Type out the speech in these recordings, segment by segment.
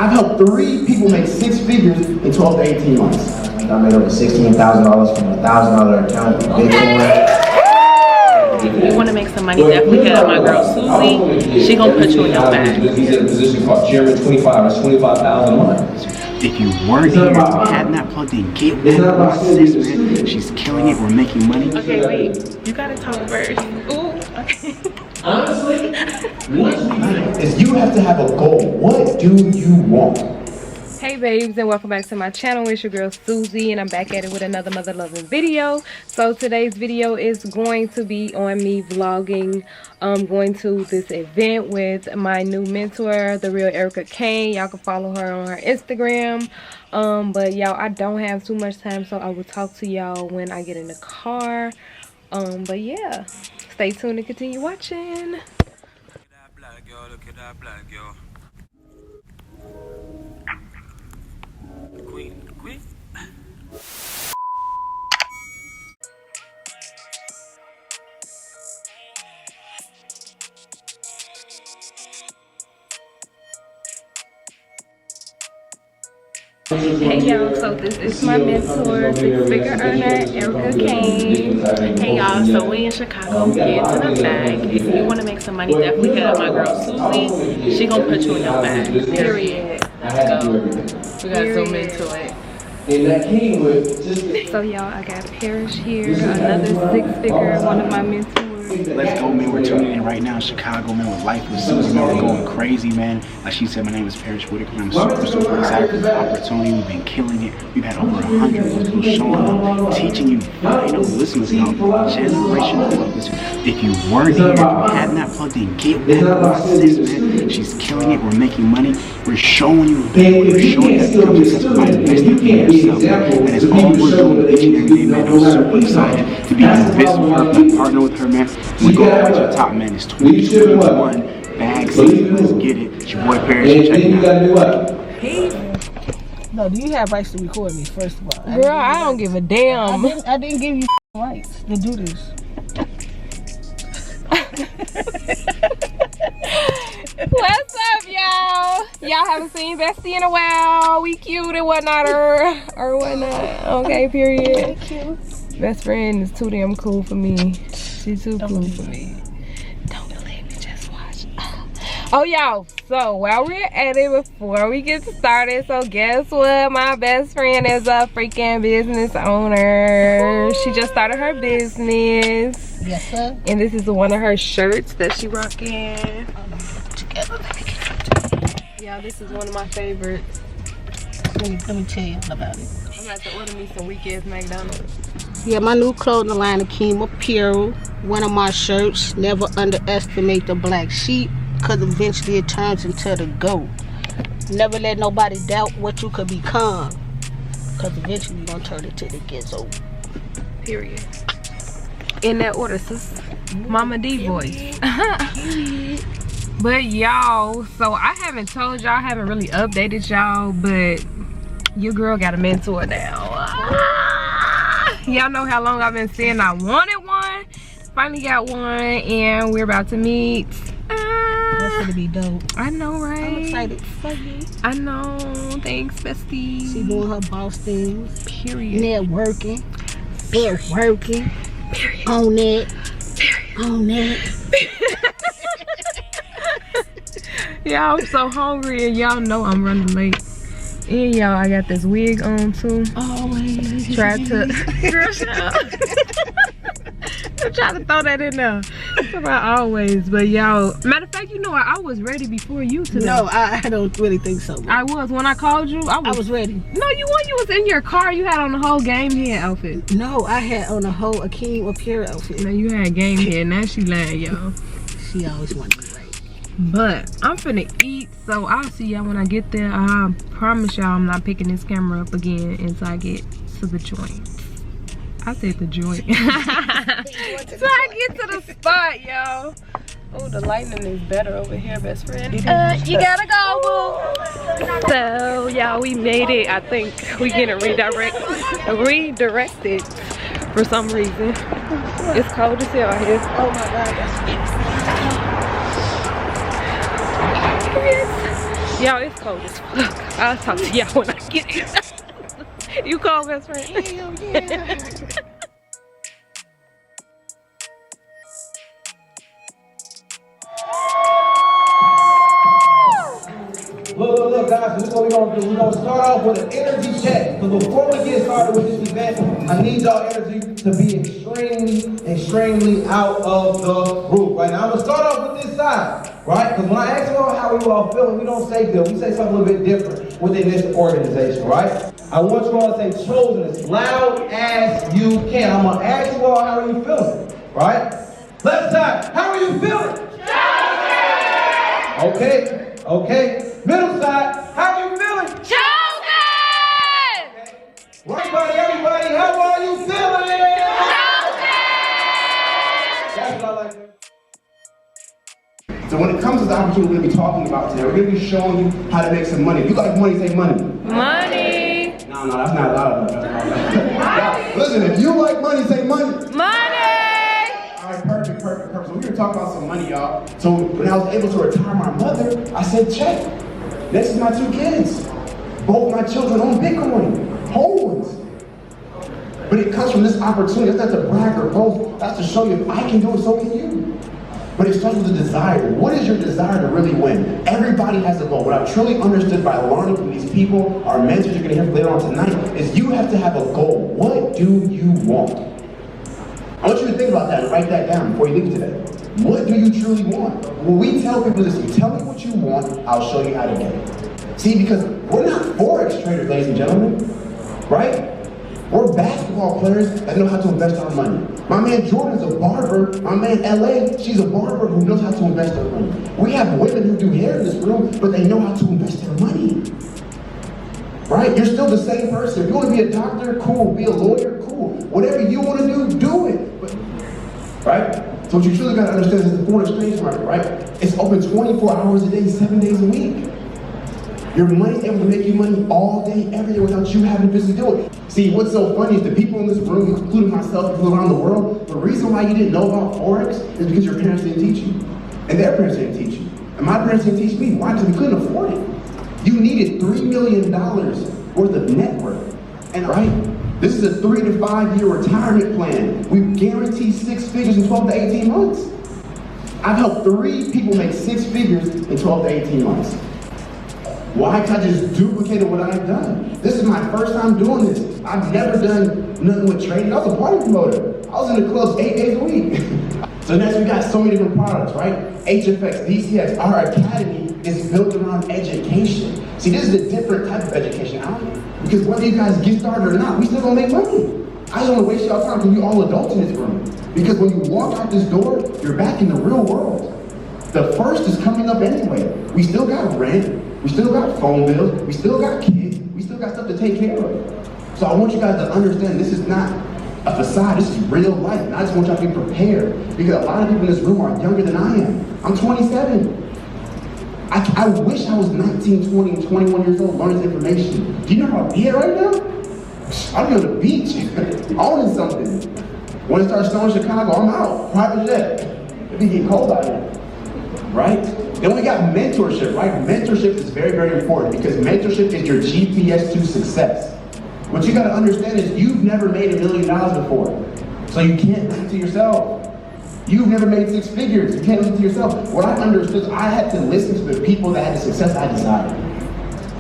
I've helped 3 people make 6 figures in 12 to 18 months. I made over $16,000 from a $1,000 account with Bitcoin. If you want to make some money, definitely hit up my girl Suzie. She gonna put you in your bag. He's in a position called Chairman 25. That's 25,000 a month. If you weren't here, have not plugged in, get that my sis, man. She's killing it. We're making money. Okay, wait. You gotta talk first. Ooh. Okay. Honestly, is you have to have a goal. What do you want? Hey babes, and welcome back to my channel. It's your girl Suzie, and I'm back at it with another mother loving video. So today's video is going to be on me vlogging going to this event with my new mentor, the real Erica Kane. Y'all can follow her on her Instagram. But y'all, I don't have too much time, so I will talk to y'all when I get in the car. But yeah, stay tuned and continue watching. Look at that black girl. Queen. Hey y'all, so this is my mentor, six-figure earner, Erica Kane. Hey y'all, so we in Chicago, get into the bag. If you want to make some money, definitely hit up my girl Suzie. She gonna put you in your bag. Period. Let's go. We gotta zoom into it. So y'all, I got Parrish here, another six-figure, one of my mentors. Let's go, man. We're tuning in right now in Chicago, man, with Life with Suzie, man. We're going crazy, man. Like she said, my name is Parrish Whitaker, and I'm super excited for the opportunity. We've been killing it. We've had over 100 people showing up, teaching you, listen to y'all, generational wealth. If you weren't here, if you have not plugged in, get that my sis, man. She's killing it. We're making money. We're showing you, we're showing you that you come to such my investing in yourself, man. That is all we're doing each and every day, man. I'm super excited to be in the business with her, to partner with her, man. We go all the way to the top, man. It's 2021 bag season. Let's get it. It's your boy Parrish. Check it out. No, do you have rights to record me, first of all? Girl, I don't give a damn. I didn't give you rights to do this. What's up, y'all? Y'all haven't seen Bestie in a while. We cute and whatnot, or whatnot. Okay, period. Best friend is too damn cool for me. She's too cool for me. Don't believe me, just watch. Oh, y'all, so while we're at it, before we get started, so guess what? My best friend is a freaking business owner. She just started her business. Yes, sir. And this is one of her shirts that she rocking. Together. Yeah, this is one of my favorites. Let me tell you all about it. I'm gonna have to order me some weak-ass McDonald's. Yeah, my new clothing line, Akeem Apparel. One of my shirts, never underestimate the black sheep, because eventually it turns into the goat. Never let nobody doubt what you could become, because eventually you're going to turn into the ghetto. Period. In that order, sis. Mama D voice. But y'all, so I haven't told y'all, I haven't really updated y'all, but your girl got a mentor now. Y'all know how long I've been saying I wanted one. Finally got one, and we're about to meet. That's gonna be dope. I know, right? I'm excited for you. I know. Thanks, bestie. She doing her boss things. Period. Networking. Working. Period. On it. Period. On it. Y'all, I'm so hungry, and y'all know I'm running late. And y'all, I got this wig on too. Always. Tried to girl, shut up. I'm trying to throw that in there. It's about always, but y'all, matter of fact, you know, I was ready before you today. No, I don't really think so. I was. When I called you, I was ready. No, you weren't. You was in your car. You had on the whole game head outfit. No, I had on a whole Akeem Apparel outfit. No, you had game head. Now she lying, y'all. She always wanted to be right. But I'm finna eat, so I'll see y'all when I get there. I promise y'all I'm not picking this camera up again until I get to the joint. I said the joint. So I get to the spot, y'all. Oh, the lighting is better over here, best friend. You gotta go, boo. So, y'all, we made it. I think we getting redirected for some reason. It's cold as hell out here. Oh my God, that's Y'all, it's cold as fuck. I'll talk to y'all when I get it. You cold, best friend? Hell yeah. Look, guys, this is what we're gonna do. We're gonna start off with an energy check. But before we get started with this event, I need y'all energy to be extremely out of the roof. Right now, I'm gonna start off with this side, right? Because when I ask y'all how you all feeling, we don't say good. We say something a little bit different within this organization, right? I want you all to say chosen as loud as you can. I'm gonna ask you all how are you feeling, right? Left side, how are you feeling? Chosen! Okay. Middle side, how are you feeling? Chosen! Okay. Everybody, how are you feeling? Chosen! That's what I like to. So when it comes to the opportunity we're going to be talking about today, we're going to be showing you how to make some money. If you like money, say money. Money! No, that's not loud enough. Listen, if you like money, say money. Money! All right, perfect. So we're going to talk about some money, y'all. So when I was able to retire my mother, I said, check. Next is my 2 kids. Both my children own Bitcoin, whole ones. But it comes from this opportunity. That's not to brag or boast. That's to show you if I can do it, so can you. But it starts with a desire. What is your desire to really win? Everybody has a goal. What I've truly understood by learning from these people, our mentors you're going to hear later on tonight, is you have to have a goal. What do you want? I want you to think about that and write that down before you leave today. What do you truly want? When we tell people this, you tell me what you want, I'll show you how to get it. See, because we're not Forex traders, ladies and gentlemen, right? We're basketball players that know how to invest our money. My man Jordan's a barber. My man LA, she's a barber who knows how to invest her money. We have women who do hair in this room, but they know how to invest their money. Right? You're still the same person. If you want to be a doctor, cool. Be a lawyer, cool. Whatever you want to do, do it. But, right? So what you truly got to understand is the foreign exchange market, right? It's open 24 hours a day, 7 days a week. Your money's able to make you money all day, every day without you having to physically do it. See, what's so funny is the people in this room, including myself, people around the world, the reason why you didn't know about Forex is because your parents didn't teach you. And their parents didn't teach you. And my parents didn't teach me. Why? Because we couldn't afford it. You needed $3 million worth of net worth. And right, this is a 3 to 5 year retirement plan. We guarantee 6 figures in 12 to 18 months. I've helped 3 people make 6 figures in 12 to 18 months. Why? Because I just duplicated what I've done. This is my first time doing this. I've never done nothing with trading. I was a party promoter. I was in the clubs 8 days a week. So next we got so many different products, right? HFX, DCX, our academy is built around education. See, this is a different type of education out here. Because whether you guys get started or not, we still gonna make money. I don't wanna waste y'all time because we all adults in this room. Because when you walk out this door, you're back in the real world. The first is coming up anyway. We still got rent, we still got phone bills, we still got kids, we still got stuff to take care of. So I want you guys to understand this is not a facade, this is real life. And I just want y'all to be prepared because a lot of people in this room are younger than I am. I'm 27. I wish I was 19, 20, and 21 years old learning this information. Do you know how I'd be here right now? I'd be on the beach, owning something. When it starts snowing in Chicago, I'm out, private jet. It'd be getting cold out here, right? Then we got mentorship, right? Mentorship is very, very important because mentorship is your GPS to success. What you gotta understand is you've never made $1 million before, so you can't listen to yourself. You've never made 6 figures, you can't listen to yourself. What I understood is I had to listen to the people that had the success I desired.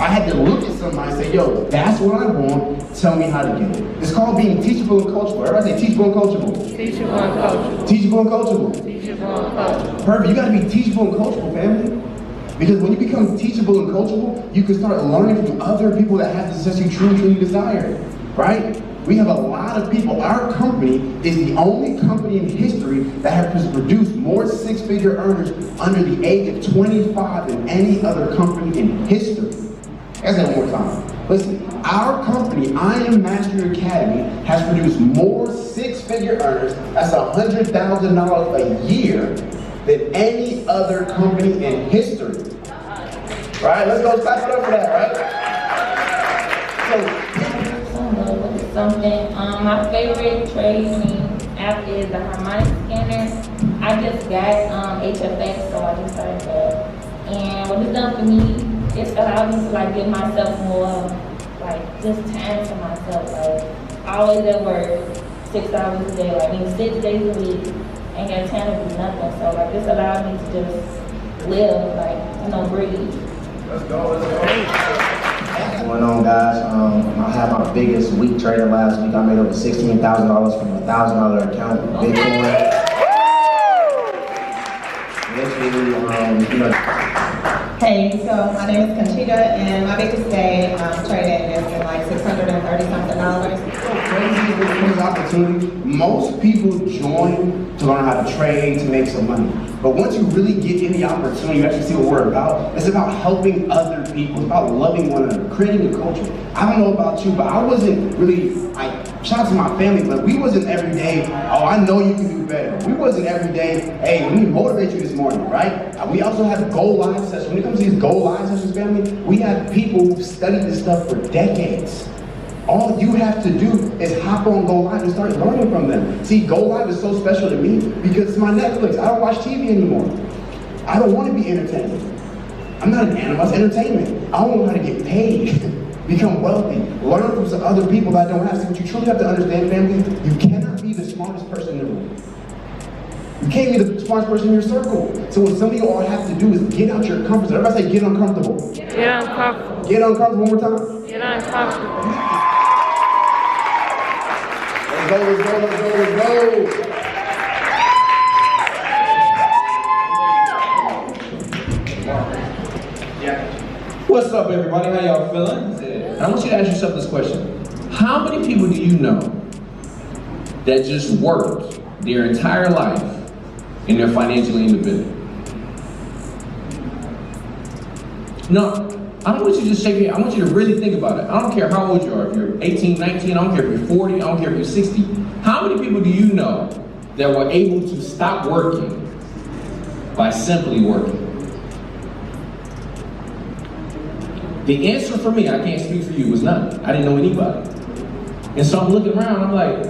I had to look at somebody and say, yo, that's what I want, tell me how to get it. It's called being teachable and coachable. Everybody say teachable and coachable. Teachable and coachable. Teachable and coachable. Teachable and coachable. Perfect, you gotta be teachable and coachable, family. Because when you become teachable and coachable, you can start learning from other people that have the success you truly desire, right? We have a lot of people. Our company is the only company in history that has produced more 6-figure earners under the age of 25 than any other company in history. Let's say it one more time. Listen, our company, I Am Master Academy, has produced more 6-figure earners, that's $100,000 a year, than any other company in history. Right? Let's go clap it up for that, right? Something. My favorite trading app is the harmonic scanner. I just got HFX, so I just started that. And what it's done for me, it's allowed me to like give myself more, like just time to myself. Like I always at work 6 hours a day, like 6 days a week, ain't got time to do nothing. So like this allowed me to just live, like, you know, breathe. Let's go. What's going on, guys? I had my biggest week trading last week. I made over $16,000 from a $1,000 account with Bitcoin. Hey, so my name is Conchita, and my biggest day trading is in like $630-something. Opportunity. Most people join to learn how to trade, to make some money. But once you really get in the opportunity, you actually see what we're about. It's about helping other people. It's about loving one another, creating a culture. I don't know about you, but I wasn't really, like, shout out to my family, but we wasn't every day, oh, I know you can do better. We wasn't every day, hey, let me motivate you this morning, right? We also have goal line sessions. When it comes to these goal line sessions, family, we have people who've studied this stuff for decades. All you have to do is hop on Go Live and start learning from them. See, Go Live is so special to me because it's my Netflix. I don't watch TV anymore. I don't want to be entertained. I'm not an animal, it's entertainment. I want to know how to get paid, become wealthy, learn from some other people that I don't have. See, what you truly have to understand, family, you cannot be the smartest person in the room. You can't be the smartest person in your circle. So what some of you all have to do is get out your comfort zone. Everybody say, get uncomfortable. Get uncomfortable. Get uncomfortable one more time. Get uncomfortable. Let's go, let's go, let's go, let's go. What's up, everybody? How y'all feeling? And I want you to ask yourself this question. How many people do you know that just worked their entire life and they're financially independent? No, I don't want you to just shake your head. I want you to really think about it. I don't care how old you are. If you're 18, 19, I don't care if you're 40, I don't care if you're 60. How many people do you know that were able to stop working by simply working? The answer for me, I can't speak for you, was none. I didn't know anybody. And so I'm looking around, I'm like,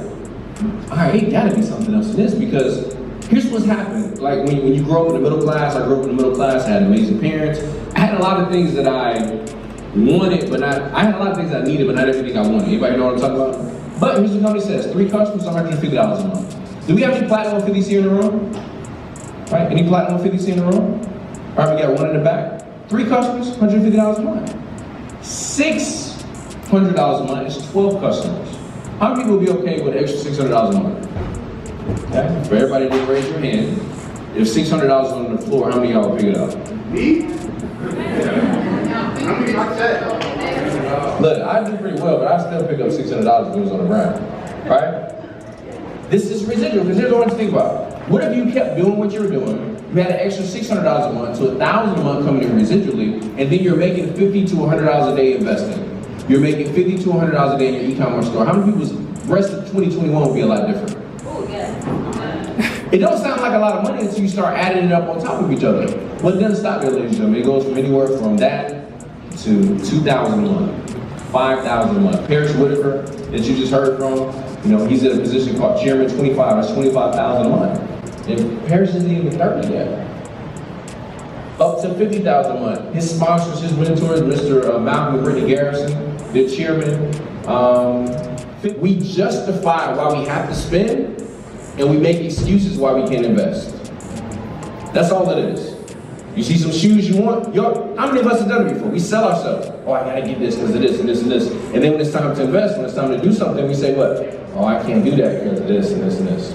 all right, it gotta be something else in this, because here's what's happened. Like when you grow up in the middle class, I grew up in the middle class, I had amazing parents. I had a lot of things that I wanted, but not, I had a lot of things I needed, but not everything I wanted. Anybody know what I'm talking about? But here's what the company says, 3 customers, $150 a month. Do we have any Platinum 150s here in the room? Right, any Platinum 150s here in the room? All right, we got one in the back. 3 customers, $150 a month. $600 a month is 12 customers. How many people would be okay with an extra $600 a month? Okay, for everybody that raise your hand, if $600 on the floor, how many of y'all would pick it up? Me? How many like that? Look, I do pretty well, but I still pick up $600 if it was on the ground, right? This is residual, because here's what I want you to think about. What if you kept doing what you were doing, you had an extra $600 a month to $1,000 a month coming in residually, and then you're making $50 to $100 a day investing. You're making $50 to $100 a day in your e-commerce store. How many people's rest of 2021 will be a lot different? Oh, yeah. It don't sound like a lot of money until you start adding it up on top of each other. But it doesn't stop there, ladies and gentlemen. It goes from anywhere from that to $2,000 a month, $5,000 a month. Parrish Whitaker, that you just heard from, you know, he's in a position called Chairman 25, that's $25,000 a month. And Parrish isn't even 30 yet. Up to $50,000 a month. His sponsors, his mentors, Mr. Malcolm and Brittany Garrison, their chairman. We justify why we have to spend, and we make excuses why we can't invest. That's all it is. You see some shoes you want? Yo, how many of us have done it before? We sell ourselves. Oh, I gotta get this because of this and this and this. And then when it's time to invest, when it's time to do something, we say what? Oh, I can't do that because of this and this and this.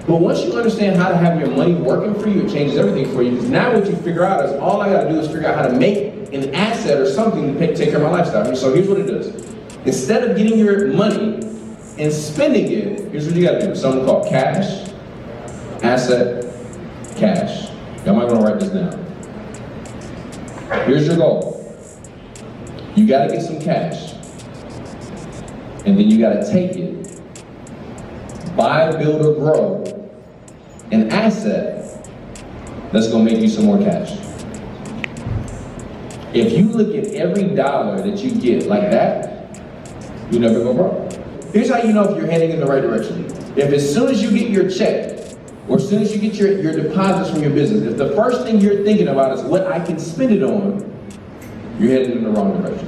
But once you understand how to have your money working for you, it changes everything for you. Because now what you figure out is all I gotta do is figure out how to make an asset or something to take care of my lifestyle. So here's what it does. Instead of getting your money and spending it, here's what you gotta do. Something called cash, asset, cash. Y'all might wanna write this down. Here's your goal. You gotta get some cash. And then you gotta take it, buy, build, or grow an asset that's gonna make you some more cash. If you look at every dollar that you get like that, you'll never go broke. Here's how you know if you're heading in the right direction. If as soon as you get your check, or as soon as you get your deposits from your business, if the first thing you're thinking about is what I can spend it on, you're headed in the wrong direction.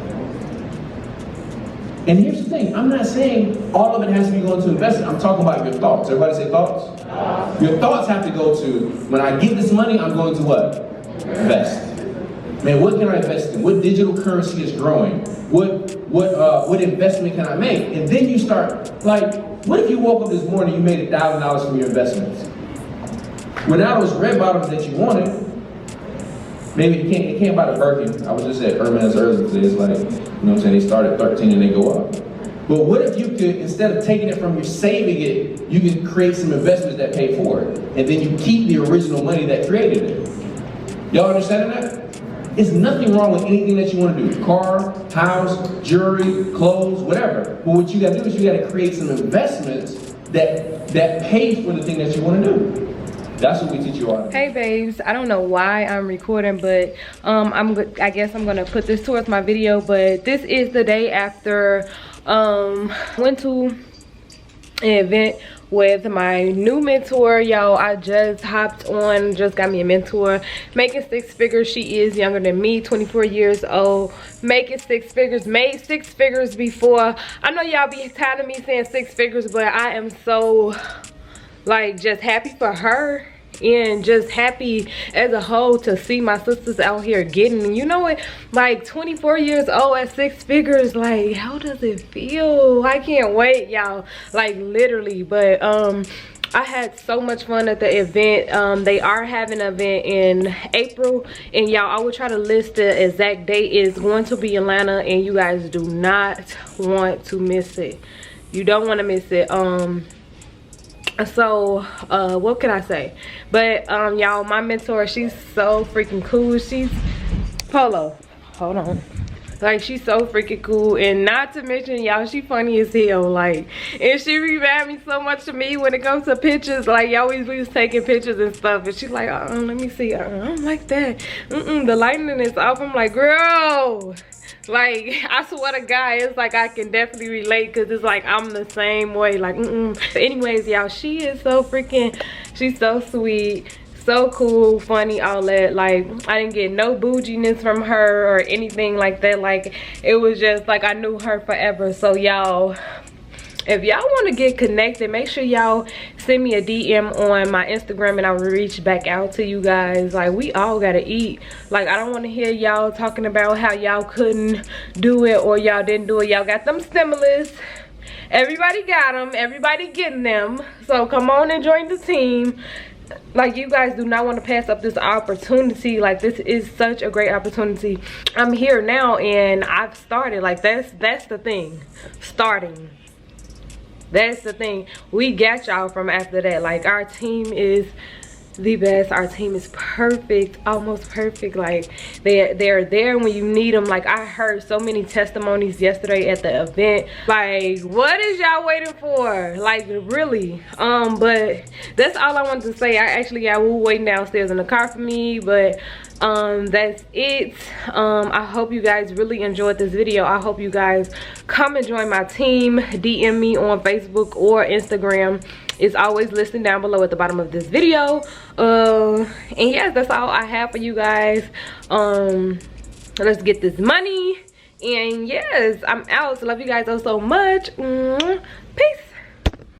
And here's the thing, I'm not saying all of it has to be going to investment. I'm talking about your thoughts. Everybody say thoughts? Your thoughts have to go to, when I get this money, I'm going to what? Invest. Man, what can I invest in? What digital currency is growing? What investment can I make? And then you start, like, what if you woke up this morning and you made $1,000 from your investments? Without those red bottoms that you wanted, maybe you can't buy the Birkin. I was just at Hermes earlier today. It's like, you know what I'm saying, they start at 13 and they go up. But what if you could, instead of taking it from your saving it, you can create some investments that pay for it. And then you keep the original money that created it. Y'all understand that? There's nothing wrong with anything that you want to do. Car, house, jewelry, clothes, whatever. But what you got to do is you got to create some investments that pay for the thing that you want to do. That's what we teach you all. Hey babes, I don't know why I'm recording, but I guess I'm gonna put this towards my video. But this is the day after went to an event with my new mentor, y'all. I just hopped on, just got me a mentor, making 6 figures. She is younger than me, 24 years old, making 6 figures, made 6 figures before. I know y'all be tired of me saying 6 figures, but I am so, like, just happy for her and just happy as a whole to see my sisters out here getting, you know what, like 24 years old at 6 figures. Like, how does it feel? I can't wait, y'all, like literally. But I had so much fun at the event. They are having an event in April, and y'all, I will try to list the exact date. It's going to be Atlanta, and you guys do not want to miss it. You don't want to miss it. So what can I say? But y'all, my mentor, she's so freaking cool. She's Polo, hold on, like she's so freaking cool. And not to mention, y'all, she funny as hell. Like, and she reminds me so much of me when it comes to pictures. Like, y'all always was taking pictures and stuff, and she's like, let me see, I don't like that, the lighting is off. I'm like, girl, like, I swear to God, it's like I can definitely relate, because it's like I'm the same way. Like, But anyways, y'all, she is so freaking, she's so sweet, so cool, funny, all that. Like, I didn't get no bouginess from her or anything like that. Like, it was just like I knew her forever. So y'all, if y'all want to get connected, make sure y'all send me a DM on my Instagram, and I will reach back out to you guys. Like, we all gotta eat. Like, I don't want to hear y'all talking about how y'all couldn't do it or y'all didn't do it. Y'all got them stimulus. Everybody got them. Everybody getting them. So come on and join the team. Like, you guys do not want to pass up this opportunity. Like, this is such a great opportunity. I'm here now, and I've started. Like, that's the thing. Starting. That's the thing. We got y'all from after that. Like, our team is the best. Our team is perfect, almost perfect. Like, they're there when you need them. Like, I heard so many testimonies yesterday at the event. Like, what is y'all waiting for? Like, really. But that's all I wanted to say. I will waiting downstairs in the car for me, but that's it. I hope you guys really enjoyed this video. I hope you guys come and join my team. DM me on Facebook or Instagram. It's always listed down below at the bottom of this video. And yes, that's all I have for you guys. Let's get this money. And yes, I'm out. So love you guys so much. Peace.